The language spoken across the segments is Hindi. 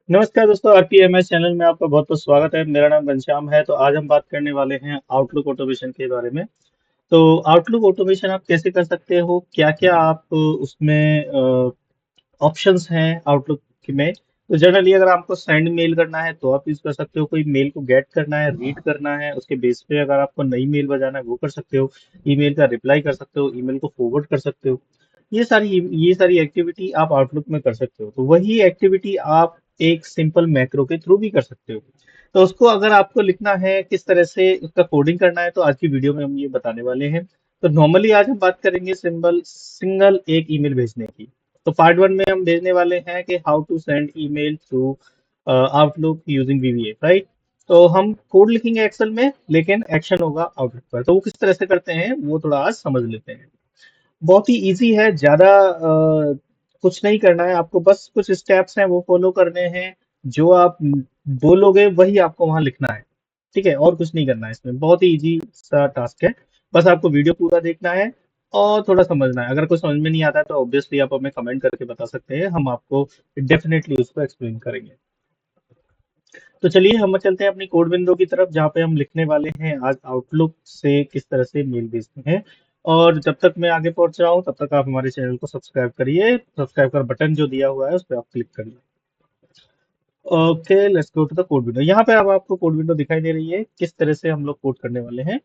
नमस्कार दोस्तों, आरपीएमएस चैनल में आपका बहुत बहुत स्वागत है। मेरा नाम घनश्याम है। तो आज हम बात करने वाले हैं आउटलुक ऑटोमेशन के बारे में। तो आउटलुक ऑटोमेशन आप कैसे कर सकते हो, क्या क्या आप उसमें ऑप्शंस हैं आउटलुक में। तो जनरली अगर आपको सेंड मेल करना है तो आप यूज कर सकते हो, कोई मेल को गेट करना है, रीड करना है, उसके बेस पे अगर आपको नई मेल बजाना है वो कर सकते हो। ईमेल का रिप्लाई कर सकते हो, ईमेल को फॉरवर्ड कर सकते हो। ये सारी एक्टिविटी आप आउटलुक में कर सकते हो। तो वही एक्टिविटी आप एक सिंपल मैक्रो के थ्रू भी कर सकते हो। तो उसको अगर आपको लिखना है, किस तरह से उसका कोडिंग करना है, तो आज की वीडियो में हम ये बताने वाले हैं। तो नॉर्मली आज हम बात करेंगे सिंपल सिंगल एक ईमेल भेजने की। तो पार्ट वन में हम भेजने वाले हैं कि how to send email through Outlook using VBA, right. तो हम कोड लिखेंगे एक्सेल में, लेकिन एक्शन होगा आउटलुक पर। तो वो किस तरह से करते हैं वो थोड़ा आज समझ लेते हैं। बहुत ही इजी है, ज्यादा कुछ नहीं करना है आपको, बस कुछ स्टेप्स हैं वो फॉलो करने हैं। जो आप बोलोगे वही आपको वहां लिखना है। ठीक है, और कुछ नहीं करना है, इसमें बहुत ही इजी सा टास्क है। बस आपको वीडियो पूरा देखना है और थोड़ा समझना है। अगर कुछ समझ में नहीं आता है तो ऑब्वियसली आप हमें कमेंट करके बता सकते हैं, हम आपको डेफिनेटली उसको एक्सप्लेन करेंगे। तो चलिए हम चलते हैं अपनी कोड विंडो की तरफ, जहाँ पे हम लिखने वाले हैं आज आउटलुक से किस तरह से मेल भेजते हैं। और जब तक मैं आगे पहुंच रहा हूँ तब तक आप हमारे चैनल को सब्सक्राइब करिए। सब्सक्राइब का बटन जो दिया हुआ है उस पर आप क्लिक करिए। Okay, let's go to the code window. यहाँ पे अब आपको कोड विंडो दिखाई दे रही है, किस तरह से हम लोग कोड करने वाले हैं।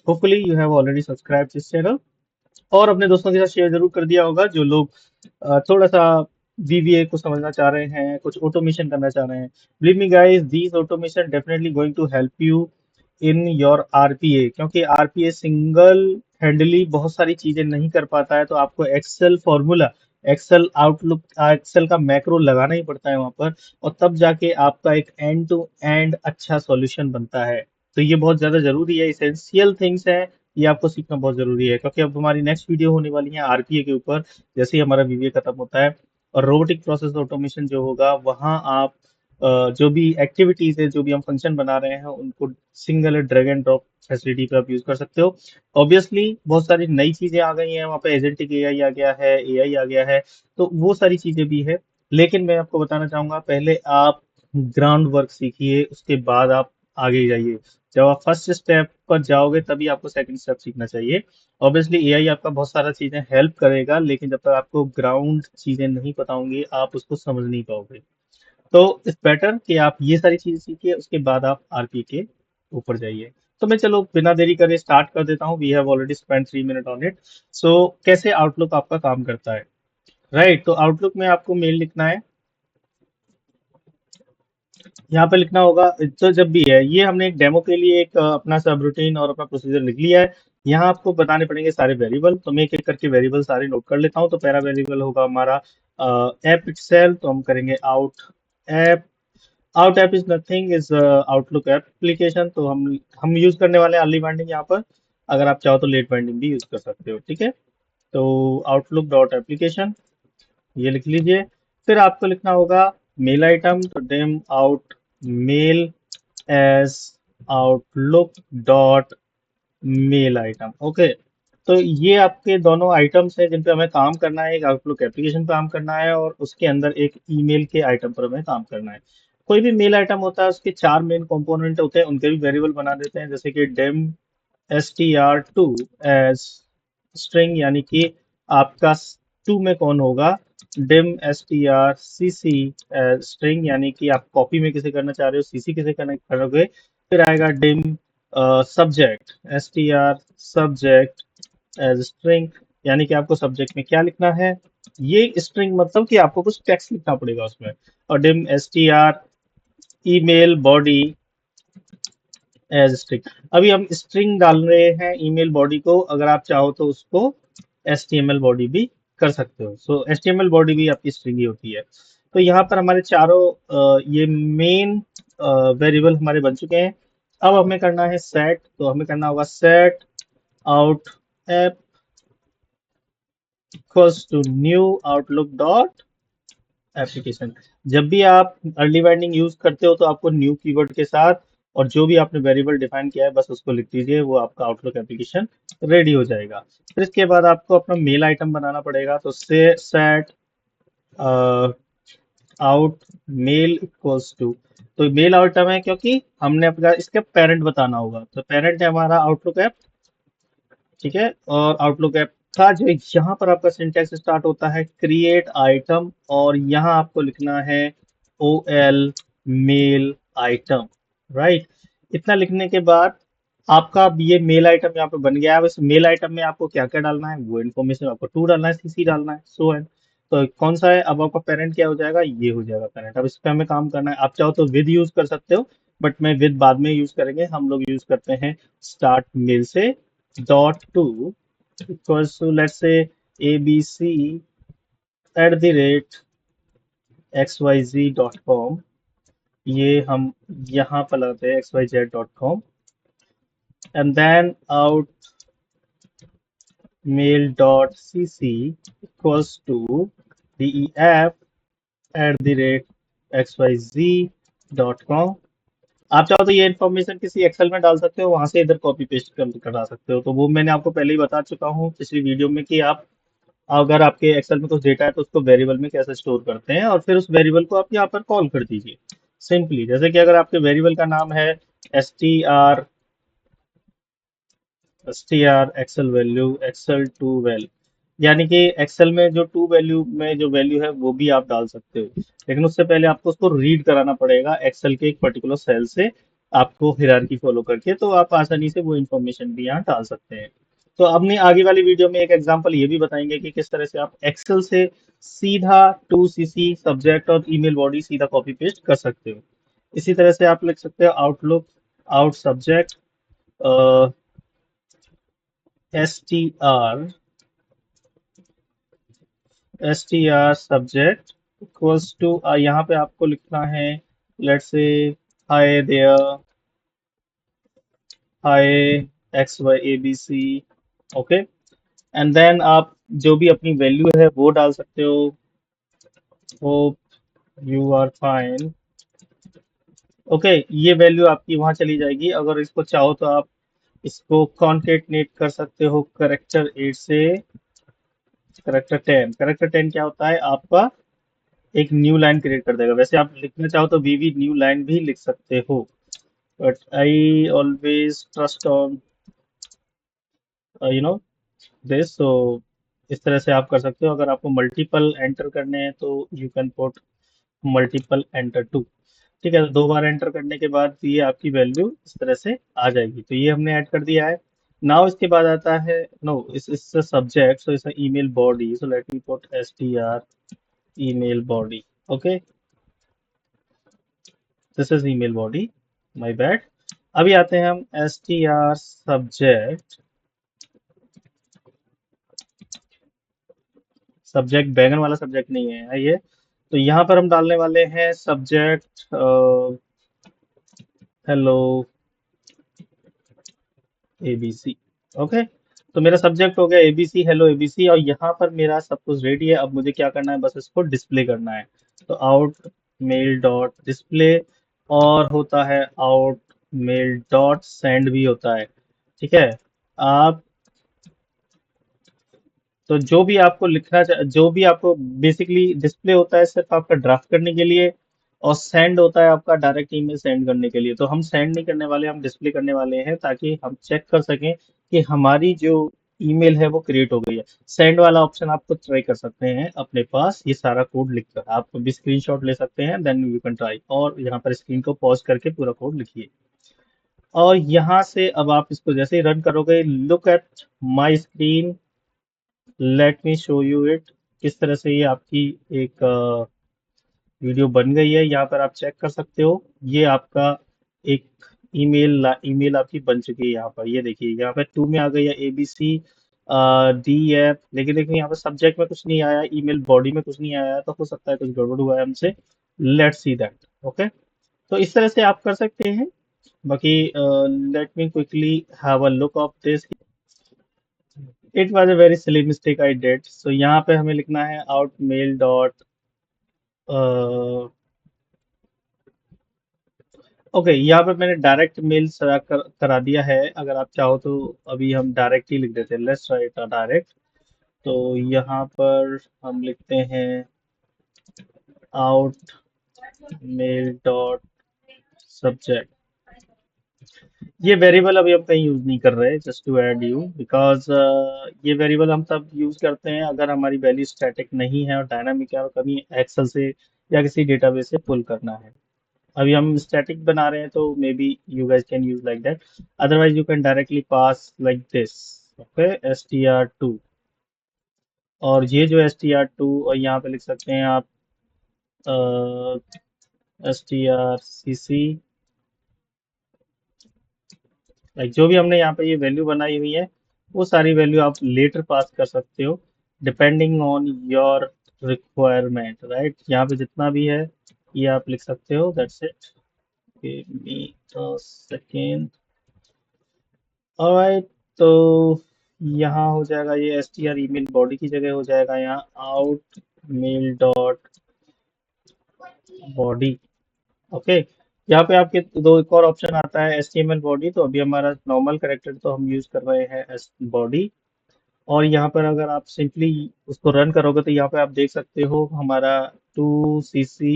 Hopefully you have already subscribe this channel, और अपने दोस्तों के साथ शेयर जरूर कर दिया होगा जो लोग थोड़ा सा वीवीए को समझना चाह रहे हैं, कुछ ऑटोमेशन करना चाह रहे हैं। Believe me guys, these automation definitely going to help you in your RPA, क्योंकि आरपीए सिंगल हैंडली बहुत सारी चीजें नहीं कर पाता है। तो आपको Excel formula, Excel Outlook, Excel का मैक्रो लगाना ही पड़ता है वहां पर, और तब जाके आपका एक एंड टू एंड अच्छा सॉल्यूशन बनता है। तो ये बहुत ज्यादा जरूरी है, इसेंशियल थिंग्स है। ये आपको सीखना बहुत जरूरी है, क्योंकि अब हमारी नेक्स्ट वीडियो होने वाली है आरपीए के ऊपर, जैसे ही हमारा वीवीए खत्म होता है। और रोबोटिक प्रोसेस ऑटोमेशन जो होगा वहाँ आप जो भी एक्टिविटीज है, जो भी हम फंक्शन बना रहे हैं, उनको single drag and drop facility पे आप यूज कर सकते हो। ऑब्वियसली बहुत सारी नई चीजें आ गई हैं, वहाँ पे एजेंटिक एआई आ गया है, एआई आ गया है। तो वो सारी चीजें भी है। लेकिन मैं आपको बताना चाहूंगा, पहले आप ग्राउंड वर्क सीखिए, उसके बाद आप आगे जाइए। जब आप फर्स्ट स्टेप पर जाओगे तभी आपको सेकंड स्टेप सीखना चाहिए। ऑब्वियसली एआई आपका बहुत सारा चीजें हेल्प करेगा, लेकिन जब तक आपको ग्राउंड चीजें नहीं पता होंगी आप उसको समझ नहीं पाओगे। तो इट्स बेटर कि आप ये सारी चीजें सीखिए, उसके बाद आप आरपी के ऊपर जाइए। तो मैं चलो बिना देरी करे स्टार्ट कर देता हूँ। We have already spend 3 minute on it. So कैसे आउटलुक आपका काम करता है, राइट। तो आउटलुक में आपको मेल लिखना है। यहाँ पे लिखना होगा, तो जब भी है ये हमने एक डेमो के लिए एक अपना सब रूटीन और अपना प्रोसीजर लिख लिया है। यहाँ आपको बताने पड़ेंगे सारे वेरिएबल, तो मैं एक एक करके वेरिएबल सारे नोट कर लेता हूँ। तो पहला वेरिएबल होगा हमारा ऐप इटसेल्फ, तो हम करेंगे out app. Out app is nothing, is outlook application. तो हम यूज करने वाले हैं अर्ली बाइंडिंग यहाँ पर। अगर आप चाहो तो लेट बाइंडिंग भी यूज कर सकते हो, ठीक है। तो आउटलुक डॉट एप्लीकेशन ये लिख लीजिए। फिर आपको लिखना होगा मेल आइटम, तो dim out mail as Outlook dot mail item. Okay, तो ये आपके दोनों आइटम्स हैं जिन पे हमें काम करना है। एक आउटलुक एप्लीकेशन पे काम करना है और उसके अंदर एक ईमेल के आइटम पर हमें काम करना है। कोई भी मेल आइटम होता है उसके चार मेन कंपोनेंट होते हैं, उनके भी वेरिएबल बना देते हैं, जैसे कि डेम str2 एज स्ट्रिंग, यानी कि आपका टू में कौन होगा। डिम strcc एज स्ट्रिंग, यानी कि आप कॉपी में किसे करना चाह रहे हो, सीसी किसे कनेक्ट करोगे। फिर आएगा dim subject, str subject as string, यानी कि आपको सब्जेक्ट में क्या लिखना है। ये स्ट्रिंग मतलब कि आपको कुछ टेक्स्ट लिखना पड़ेगा उसमें। और dim str email body as string. अभी हम स्ट्रिंग डाल रहे हैं ईमेल बॉडी को, अगर आप चाहो तो उसको HTML बॉडी भी कर सकते हो। सो HTML बॉडी भी आपकी स्ट्रिंग ही होती है। तो यहाँ पर हमारे चारों ये मेन वेरिएबल हमारे बन चुके हैं। अब हमें करना है सेट, तो हमें करना होगा set out app equals to new Outlook dot application. जब भी आप अर्ली बाइंडिंग यूज करते हो तो आपको न्यू कीवर्ड के साथ, और जो भी आपने वेरिएबल डिफाइन किया है बस उसको लिख दीजिए, वो आपका आउटलुक एप्लीकेशन रेडी हो जाएगा। फिर इसके बाद आपको अपना मेल आइटम बनाना पड़ेगा। तो से set out mail equals to, तो मेल आइटम है क्योंकि हमने अपना इसका पेरेंट बताना होगा, तो पेरेंट है हमारा आउटलुक ऐप। ठीक है, और आउटलुक ऐप का जो यहाँ पर आपका सिंटेक्स स्टार्ट होता है क्रिएट आइटम, और यहाँ आपको लिखना है O L mail item, right. इतना लिखने के बाद आपका अब ये मेल आइटम यहाँ पे बन गया। अब इस मेल आइटम में आपको क्या क्या डालना है, वो इन्फॉर्मेशन आपको टू डालना है, सीसी डालना है, सो एंड। तो कौन सा है, अब आपका पेरेंट क्या हो जाएगा, ये हो जाएगा पेरेंट। अब इस पे हमें काम करना है, आप चाहो तो विद यूज कर सकते हो, बट मैं विद बाद में यूज करेंगे, हम लोग यूज करते हैं स्टार्ट मेल से dot to equals to let's say abc at the rate xyz.com, ये हम यहाँ पर लगाते हैं xyz.com, and then out mail.cc equals to def at the rate xyz.com। आप चाहो तो ये इन्फॉर्मेशन किसी एक्सेल में डाल सकते हो, वहां से इधर कॉपी पेस्ट करा सकते हो, तो वो मैंने आपको पहले ही बता चुका हूँ पिछली वीडियो में कि आप अगर आपके एक्सेल में कुछ डेटा है तो उसको वेरिएबल में कैसे स्टोर करते हैं, और फिर उस वेरिएबल को आप यहाँ पर कॉल कर दीजिए सिंपली। जैसे कि अगर आपके वेरिएबल का नाम है S T R Excel value Excel to value, यानी कि एक्सेल में जो टू वैल्यू में जो वैल्यू है वो भी आप डाल सकते हो, लेकिन उससे पहले आपको उसको रीड कराना पड़ेगा एक्सेल के एक पर्टिकुलर सेल से, आपको हिरारकी फॉलो करके, तो आप आसानी से वो इन्फॉर्मेशन भी यहाँ डाल सकते हैं। तो अपनी आगे वाली वीडियो में एक एग्जांपल ये भी बताएंगे कि किस तरह से आप एक्सेल से सीधा टू सीसी सब्जेक्ट और ईमेल बॉडी सीधा कॉपी पेस्ट कर सकते हो। इसी तरह से आप लिख सकते हो Outlook out subject str str subject equals to, यहाँ पे आपको लिखना है let's say hi there, hi X Y A B C, okay. And then आप जो भी अपनी वैल्यू है वो डाल सकते हो, hope you are fine, okay. ये वैल्यू आपकी वहां चली जाएगी। अगर इसको चाहो तो आप इसको कॉन्केटनेट कर सकते हो करेक्टर 8 से करेक्टर 10। करेक्टर 10 क्या होता है, आपका एक न्यू लाइन क्रिएट कर देगा। वैसे आप लिखना चाहो तो वीवी न्यू लाइन भी लिख सकते हो, but I always trust on this, so इस तरह से आप कर सकते हो। अगर आपको मल्टीपल एंटर करने हैं तो you can put multiple enter too. ठीक है, तो दो बार एंटर करने के बाद ये आपकी वैल्यू इस तरह से आ जाएगी, तो ये हमने ऐड कर दिया है। नाउ इसके बाद आता है, नो इस सब्जेक्ट, सो इस email body, so let me put str email body, okay, this is email body, my bad। अभी आते हैं हम str सब्जेक्ट, सब्जेक्ट बैगन वाला सब्जेक्ट नहीं है ये, तो यहाँ पर हम डालने वाले हैं सब्जेक्ट हेलो एबीसी, ओके। तो मेरा सब्जेक्ट हो गया एबीसी, हेलो एबीसी, और यहाँ पर मेरा सब कुछ रेडी है। अब मुझे क्या करना है, बस इसको डिस्प्ले करना है। तो आउट मेल डॉट डिस्प्ले, और होता है आउट मेल डॉट सेंड भी होता है। ठीक है, आप तो जो भी आपको जो भी आपको बेसिकली डिस्प्ले होता है सिर्फ आपका ड्राफ्ट करने के लिए, और सेंड होता है आपका डायरेक्ट ईमेल सेंड करने के लिए। तो हम सेंड नहीं करने वाले, हम डिस्प्ले करने वाले हैं, ताकि हम चेक कर सकें कि हमारी जो ईमेल है वो क्रिएट हो गई है। सेंड वाला ऑप्शन आपको ट्राई कर सकते हैं अपने पास, ये सारा कोड लिखकर आप भी स्क्रीनशॉट ले सकते हैं, देन यू कैन ट्राई, और यहाँ पर स्क्रीन को पॉज करके पूरा कोड लिखिए। और यहाँ से अब आप इसको जैसे ही रन करोगे, look at my screen, let me show you it, किस तरह से ये आपकी एक वीडियो बन गई है। यहाँ पर आप चेक कर सकते हो, ये आपका एक ईमेल आपकी बन चुकी है। यहाँ पर ये देखिए, यहाँ पे टू में आ गई है एबीसी DF, लेकिन देखिए यहाँ पे सब्जेक्ट में कुछ नहीं आया, ईमेल बॉडी में कुछ नहीं आया, तो हो सकता है कुछ गड़बड़ हुआ है हमसे। Let's see that, okay. तो इस तरह से आप कर सकते हैं। बाकी let me quickly have a look of this. It was a very silly mistake I did, so यहाँ पे हमें लिखना है आउट मेल डॉट, ओके। यहाँ पे मैंने डायरेक्ट मेल करा दिया है। अगर आप चाहो तो अभी हम डायरेक्ट ही लिख देते हैं, लेट्स राइट डायरेक्ट। तो यहाँ पर हम लिखते हैं आउट मेल डॉट सब्जेक्ट। ये वेरिएबल अभी हम कहीं यूज नहीं कर रहे, just to add you, because ये वेरिएबल हम तब यूज करते हैं अगर हमारी वैल्यू स्टैटिक नहीं है और डायनामिक है और कभी एक्सेल से या किसी डेटाबेस से पुल करना है। अभी हम स्टैटिक बना रहे हैं तो may be you guys can use like that, otherwise you can directly pass like this, okay, str2। और ये जो str2, और यहाँ पे लिख सकते हैं आप strcc, लाइक जो भी हमने यहाँ पे ये वैल्यू बनाई हुई है वो सारी वैल्यू आप लेटर पास कर सकते हो depending on your requirement, right. यहाँ पे जितना भी है ये आप लिख सकते हो, that's it. Give me a second. Alright, तो यहाँ हो जाएगा ये S T R email body की जगह हो जाएगा यहाँ out mail dot body, okay. यहाँ पे आपके दो एक और ऑप्शन आता है H T M L body, तो अभी हमारा नॉर्मल करेक्टर तो हम यूज कर रहे हैं एस बॉडी। और यहाँ पर अगर आप सिंपली उसको रन करोगे तो यहाँ पे आप देख सकते हो हमारा to C C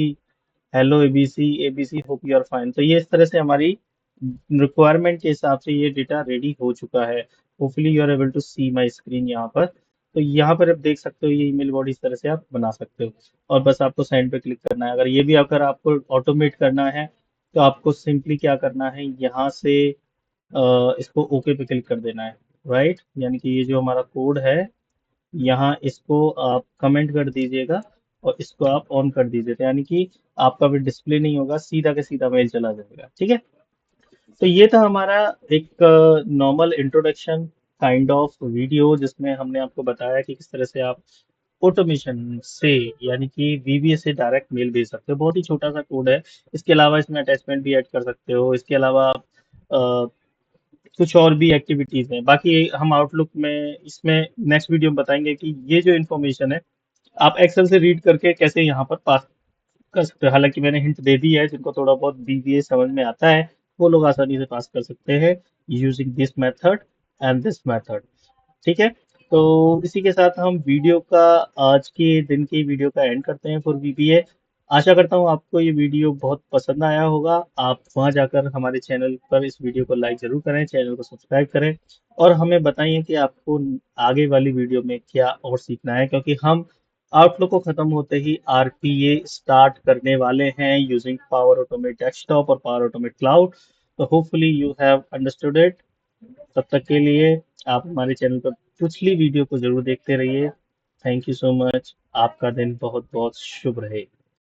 hello ABC hope you are fine. तो ये इस तरह से हमारी रिक्वायरमेंट के हिसाब से ये डेटा रेडी हो चुका है। Hopefully you are able to see my screen यहाँ पर। तो यहाँ पर आप देख सकते हो ये ईमेल बॉडी इस तरह से आप बना सकते हो, और बस आपको सेंड पे क्लिक करना है। अगर आपको ऑटोमेट करना है तो आपको सिंपली क्या करना है, यहाँ से इसको ओके पे क्लिक कर देना है, राइट। यानी कि ये जो हमारा कोड है यहाँ इसको आप कमेंट कर दीजिएगा और इसको आप ऑन कर दीजिए, तो यानी कि आपका भी डिस्प्ले नहीं होगा, सीधा के सीधा मेल चला जाएगा, ठीक है। तो ये था हमारा एक normal introduction kind of video जिसमें हमने आपको बताया कि किस तरह से आप ऑटोमेशन से, यानी कि वीबीएस से डायरेक्ट मेल भेज सकते हो। बहुत ही छोटा सा कोड है। इसके अलावा इसमें अटैचमेंट भी ऐड कर सकते हो। इसके अलावा आप कुछ और भी एक्टिविटीज हैं। बाकी हम आउटलुक में इसमें नेक्स्ट वीडियो में बताएंगे कि ये जो इन्फॉर्मेशन है आप एक्सेल से रीड करके कैसे यहाँ पर पास कर सकते हो। हालांकि मैंने हिंट दे दी है, जिनको थोड़ा बहुत बीबीए समझ में आता है वो लोग आसानी से पास कर सकते हैं using this method and this method, ठीक है। तो इसी के साथ हम वीडियो का, आज के दिन की वीडियो का एंड करते हैं फॉर बीबीए। आशा करता हूँ आपको ये वीडियो बहुत पसंद आया होगा। आप वहां जाकर हमारे चैनल पर इस वीडियो को लाइक जरूर करें, चैनल को सब्सक्राइब करें और हमें बताइए कि आपको आगे वाली वीडियो में क्या और सीखना है, क्योंकि हम आउटलुक को खत्म होते ही आरपीए स्टार्ट करने वाले हैं यूजिंग पावर ऑटोमेट डेस्कटॉप और पावर ऑटोमेट क्लाउड। तो hopefully you have understood it. तब तक के लिए आप हमारे चैनल पर पिछली वीडियो को जरूर देखते रहिए। Thank you so much. आपका दिन बहुत बहुत शुभ रहे।